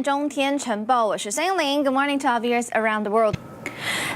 中天晨报，我是孙英玲。Good morning to our viewers around the world.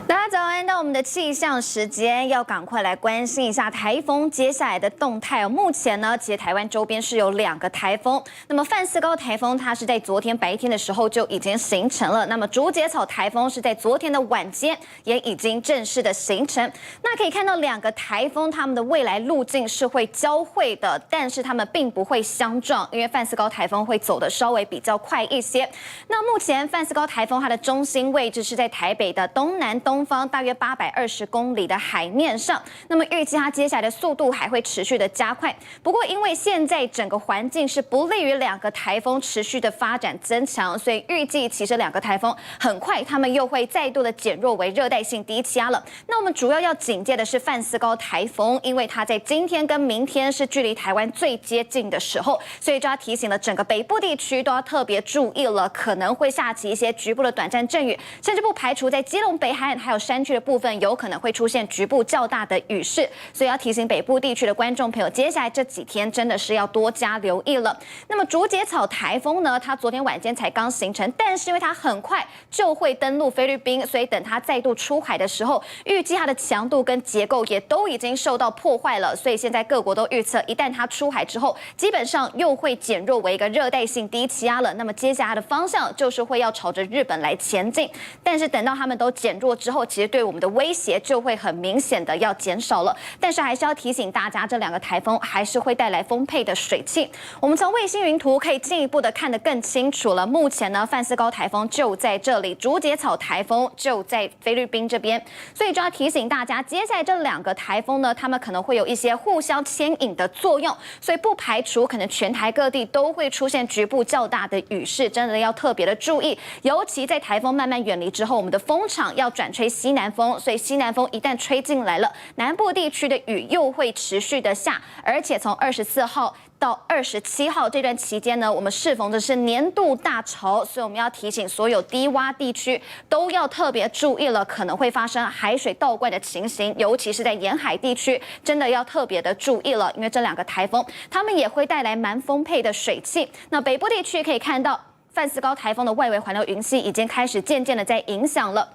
大家早安，到我们的气象时间，要赶快来关心一下台风接下来的动态哦。目前呢，其实台湾周边是有2个台风。那么范斯高台风它是在昨天白天的时候就已经形成了，那么竹节草台风是在昨天的晚间也已经正式的形成。那可以看到2个台风它们的未来路径是会交汇的，但是它们并不会相撞，因为范斯高台风会走得稍微比较快一些。那目前范斯高台风它的中心位置是在台北的东南东方大约820公里的海面上，那么预计它接下来的速度还会持续的加快。不过因为现在整个环境是不利于2个台风持续的发展增强，所以预计其实2个台风很快它们又会再度的减弱为热带性低气压了。那我们主要要警戒的是范斯高台风，因为它在今天跟明天是距离台湾最接近的时候，所以就要提醒了整个北部地区都要特别注意了，可能会下起一些局部的短暂阵雨，甚至不排除在基隆北海岸还有山区的部分有可能会出现局部较大的雨势，所以要提醒北部地区的观众朋友，接下来这几天真的是要多加留意了。那么竹节草台风呢，它昨天晚间才刚形成，但是因为它很快就会登陆菲律宾，所以等它再度出海的时候，预计它的强度跟结构也都已经受到破坏了，所以现在各国都预测，一旦它出海之后，基本上又会减弱为一个热带性低气压了。那么接下来的方向就是会要朝着日本来前进，但是等到它们都减弱之后，其实对我们的威胁就会很明显的要减少了。但是还是要提醒大家，这2个台风还是会带来丰沛的水汽。我们从卫星云图可以进一步的看得更清楚了。目前呢，范斯高台风就在这里，竹节草台风就在菲律宾这边，所以就要提醒大家，接下来这2个台风呢，它们可能会有一些互相牵引的作用，所以不排除可能全台各地都会出现局部较大的雨势，真的要特别的注意。尤其在台风慢慢远离之后，我们的风场要转吹西南风，所以西南风一旦吹进来了，南部地区的雨又会持续的下，而且从24号到27号这段期间呢，我们适逢的是年度大潮，所以我们要提醒所有低洼地区都要特别注意了，可能会发生海水倒灌的情形，尤其是在沿海地区，真的要特别的注意了，因为这2个台风它们也会带来蛮丰沛的水汽。那北部地区可以看到，范斯高台风的外围环流云系已经开始渐渐的在影响了。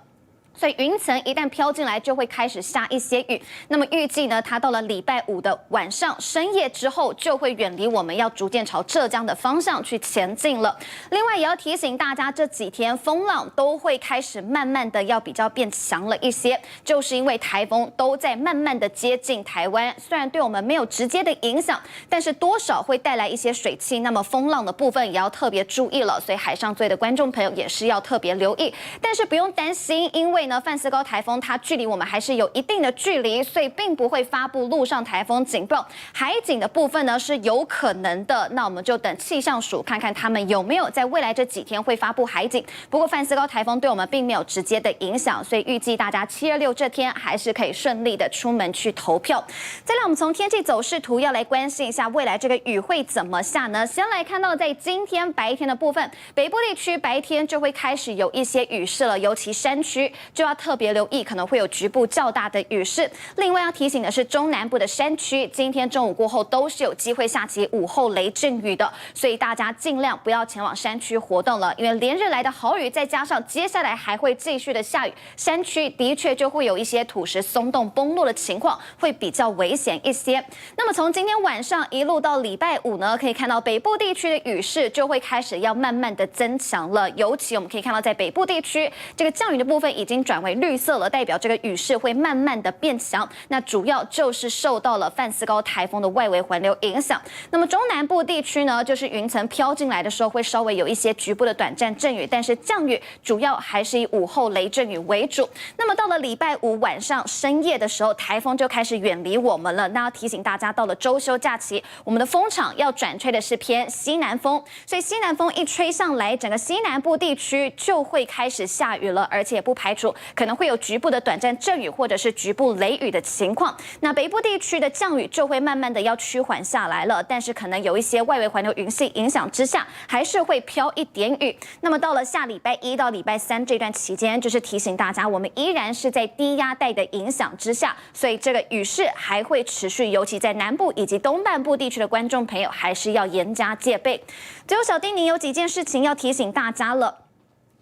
所以云层一旦飘进来，就会开始下一些雨。那么预计呢，它到了礼拜5的晚上深夜之后，就会远离我们，要逐渐朝浙江的方向去前进了。另外也要提醒大家，这几天风浪都会开始慢慢的要比较变强了一些，就是因为台风都在慢慢的接近台湾，虽然对我们没有直接的影响，但是多少会带来一些水汽，那么风浪的部分也要特别注意了。所以海上最的观众朋友也是要特别留意，但是不用担心，因为范斯高台风它距离我们还是有一定的距离，所以并不会发布陆上台风警报。海警的部分呢是有可能的，那我们就等气象署看看他们有没有在未来这几天会发布海警。不过范斯高台风对我们并没有直接的影响，所以预计大家7、2、6这天还是可以顺利的出门去投票。再来，我们从天气走势图要来关心一下未来这个雨会怎么下呢？先来看到在今天白天的部分，北部地区白天就会开始有一些雨势了，尤其山区就要特别留意，可能会有局部较大的雨势。另外要提醒的是，中南部的山区今天中午过后都是有机会下起午后雷阵雨的，所以大家尽量不要前往山区活动了，因为连日来的好雨，再加上接下来还会继续的下雨，山区的确就会有一些土石松动崩落的情况，会比较危险一些。那么从今天晚上一路到礼拜5呢，可以看到北部地区的雨势就会开始要慢慢的增强了，尤其我们可以看到在北部地区这个降雨的部分已经转为绿色了，代表这个雨势会慢慢的变强。那主要就是受到了范斯高台风的外围环流影响。那么中南部地区呢，就是云层飘进来的时候会稍微有一些局部的短暂阵雨，但是降雨主要还是以午后雷阵雨为主。那么到了礼拜5晚上深夜的时候，台风就开始远离我们了。那要提醒大家，到了周休假期，我们的风场要转吹的是偏西南风，所以西南风一吹上来，整个西南部地区就会开始下雨了，而且不排除数，可能会有局部的短暂阵雨或者是局部雷雨的情况。那北部地区的降雨就会慢慢的要趋缓下来了，但是可能有一些外围环流云系影响之下，还是会飘一点雨。那么到了下礼拜1到礼拜3这段期间，就是提醒大家，我们依然是在低压带的影响之下，所以这个雨势还会持续，尤其在南部以及东半部地区的观众朋友，还是要严加戒备。最后，小丁宁有几件事情要提醒大家了。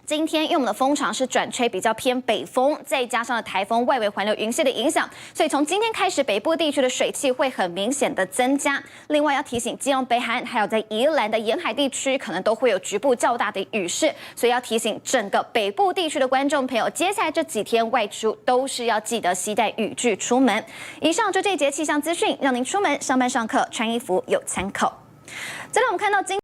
今天因为我们的风场是转吹比较偏北风，再加上了台风外围环流云系的影响，所以从今天开始，北部地区的水汽会很明显的增加。另外要提醒，基隆、北海岸还有在宜兰的沿海地区，可能都会有局部较大的雨势，所以要提醒整个北部地区的观众朋友，接下来这几天外出都是要记得携带雨具出门。以上就这一节气象资讯，让您出门上班上课穿衣服有参考。再来我们看到今